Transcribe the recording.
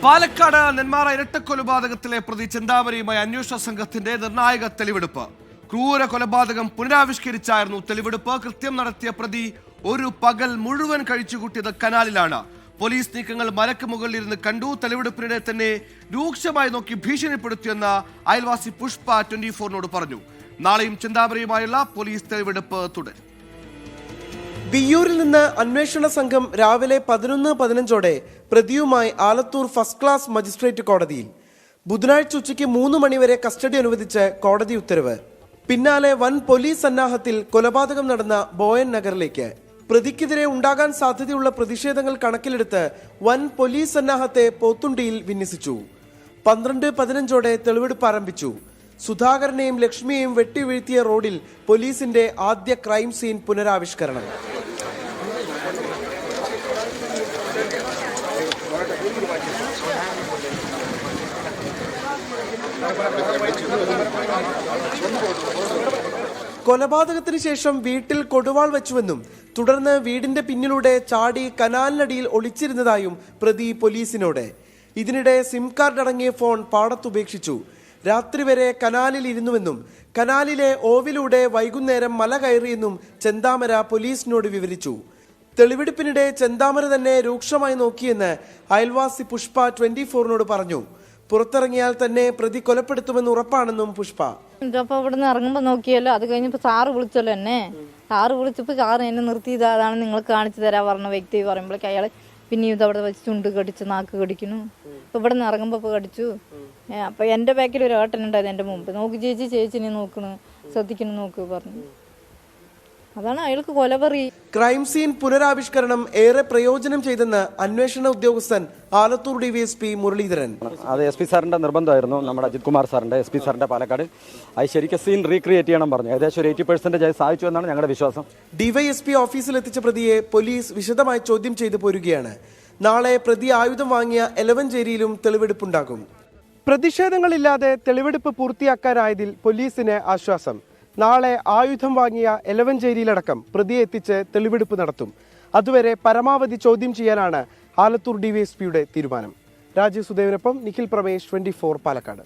പാലക്കാട് നെന്മാറ ഇരട്ടക്കൊലപാതകത്തിലെ പ്രതി ചെന്താമരയുമായി അന്വേഷണ സംഘത്തിന്റെ നിർണായക തെളിവെടുപ്പ്. ക്രൂര കൊലപാതകം പുനരാവിഷ്കരിച്ചായിരുന്നു തെളിവെടുപ്പ്. കൃത്യം നടത്തിയ പ്രതി ഒരു പകൽ മുഴുവൻ കഴിച്ചുകൂട്ടിയത് കനാലിലാണ്. പോലീസ് നീക്കങ്ങൾ മലക്ക് മുകളിൽ ഇരുന്ന് കണ്ടു. തെളിവെടുപ്പിനിടെ തന്നെ രൂക്ഷമായി നോക്കി ഭീഷണിപ്പെടുത്തിയെന്ന് അയൽവാസി പുഷ്പ 24-നോട് പറഞ്ഞു. നാളെയും ചെന്താമരയുമായുള്ള പോലീസ് തെളിവെടുപ്പ് തുടരും. വിയ്യൂരിൽ നിന്ന് അന്വേഷണ സംഘം രാവിലെ 11:15 പ്രതിയുമായി ആലത്തൂർ ഫസ്റ്റ് ക്ലാസ് മജിസ്ട്രേറ്റ് കോടതിയിൽ. ബുധനാഴ്ച ഉച്ചയ്ക്ക് 3 മണിവരെ കസ്റ്റഡി അനുവദിച്ച് കോടതി ഉത്തരവ്. പിന്നാലെ വൻ പോലീസ് സന്നാഹത്തിൽ കൊലപാതകം നടന്ന ബോയൻ നഗറിലേക്ക്. പ്രതിക്കെതിരെ ഉണ്ടാകാൻ സാധ്യതയുള്ള പ്രതിഷേധങ്ങൾ കണക്കിലെടുത്ത് വൻ പോലീസ് സന്നാഹത്തെ പോത്തുണ്ടിയിൽ വിന്യസിച്ചു. 12:15 തെളിവെടുപ്പ് ആരംഭിച്ചു. സുധാകരനെയും ലക്ഷ്മിയെയും വെട്ടിവീഴ്ത്തിയ റോഡിൽ പോലീസിന്റെ ആദ്യ ക്രൈം സീൻ പുനരാവിഷ്കരണം. കൊലപാതകത്തിന് ശേഷം വീട്ടിൽ കൊടുവാൾ വെച്ചുവെന്നും തുടർന്ന് വീടിന്റെ പിന്നിലൂടെ ചാടി കനാലിനടിയിൽ ഒളിച്ചിരുന്നതായും പ്രതി പോലീസിനോട്. ഇതിനിടെ സിം കാർഡ് അടങ്ങിയ ഫോൺ പാടത്തുപേക്ഷിച്ചു. രാത്രി വരെ കനാലിൽ ഇരുന്നുവെന്നും കനാലിലെ ഓവിലൂടെ വൈകുന്നേരം മല കയറിയെന്നും ചെന്താമര പോലീസിനോട് വിവരിച്ചു. തെളിവെടുപ്പിനിടെ ചെന്താമര തന്നെ രൂക്ഷമായി നോക്കിയെന്ന് അയൽവാസി പുഷ്പ 24-നോട് പറഞ്ഞു. പുറത്തിറങ്ങിയാൽ തന്നെ പ്രതി കൊലപ്പെടുത്തുമെന്ന് ഉറപ്പാണെന്നും പുഷ്പ. അപ്പൊ ഇവിടെ നിന്ന് ഇറങ്ങുമ്പോ നോക്കിയല്ലോ, അത് കഴിഞ്ഞപ്പോ സാറ് വിളിച്ചല്ലോ എന്നെ. സാറ് വിളിച്ചപ്പോ സാറ് എന്നെ നിർത്തിയത് അതാണ് നിങ്ങൾ കാണിച്ചു തരാ പറഞ്ഞ വ്യക്തി പറയുമ്പോഴേക്ക് അയാള് പിന്നെയും ഇത് അവിടെ വെച്ച് ചുണ്ട് കടിച്ച് നാക്ക് കടിക്കുന്നു. അപ്പൊ ഇവിടെ നിന്ന് ഇറങ്ങുമ്പോ കടിച്ചു. അപ്പൊ എന്റെ ബാക്കിൽ ഒരു ഏട്ടനുണ്ടായത് എന്റെ മുമ്പ്. നോക്ക് ചേച്ചിനെ നോക്കണു, ശ്രദ്ധിക്കണം നോക്ക് പറഞ്ഞു. അതാണ് അയാൾക്ക് കൊലപറി. ക്രൈം സീൻ പുനരാവിഷ്കരണം ഏറെ പ്രയോജനം ചെയ്തെന്ന് അന്വേഷണ ഉദ്യോഗസ്ഥൻ ആലത്തൂർ DVSP മുരളീധരൻ. അത് SP സാറിന്റെ നിർബന്ധമായിരുന്നു, നമ്മുടെ അജിത് കുമാർ സാറിന്റെ SP സാറിന്റെ പാലക്കാട്. അത് ശരിക്കും സീൻ റീക്രിയേറ്റ് ചെയ്യണം പറഞ്ഞു. ഏകദേശം ഒരു 80% സാധിച്ചു എന്നാണ് ഞങ്ങളുടെ വിശ്വാസം. DYSP ഓഫീസിൽ എത്തിച്ച പ്രതിയെ പോലീസ് വിശദമായി ചോദ്യം ചെയ്തു പോരുകയാണ്. നാളെ പ്രതി ആയുധം വാങ്ങിയ എലവഞ്ചേരിയിലും തെളിവെടുപ്പുണ്ടാകും. പ്രതിഷേധങ്ങളില്ലാതെ തെളിവെടുപ്പ് പൂർത്തിയാക്കാനായതിൽ പോലീസിന് ആശ്വാസം. നാളെ ആയുധം വാങ്ങിയ എലവഞ്ചേരിയിലടക്കം പ്രതിയെ എത്തിച്ച് തെളിവെടുപ്പ് നടത്തും. അതുവരെ പരമാവധി ചോദ്യം ചെയ്യാനാണ് ആലത്തൂർ DVSPയുടെ തീരുമാനം. രാജീവ് സുദേവനൊപ്പം നിഖിൽ പ്രമേഷ്, 24 പാലക്കാട്.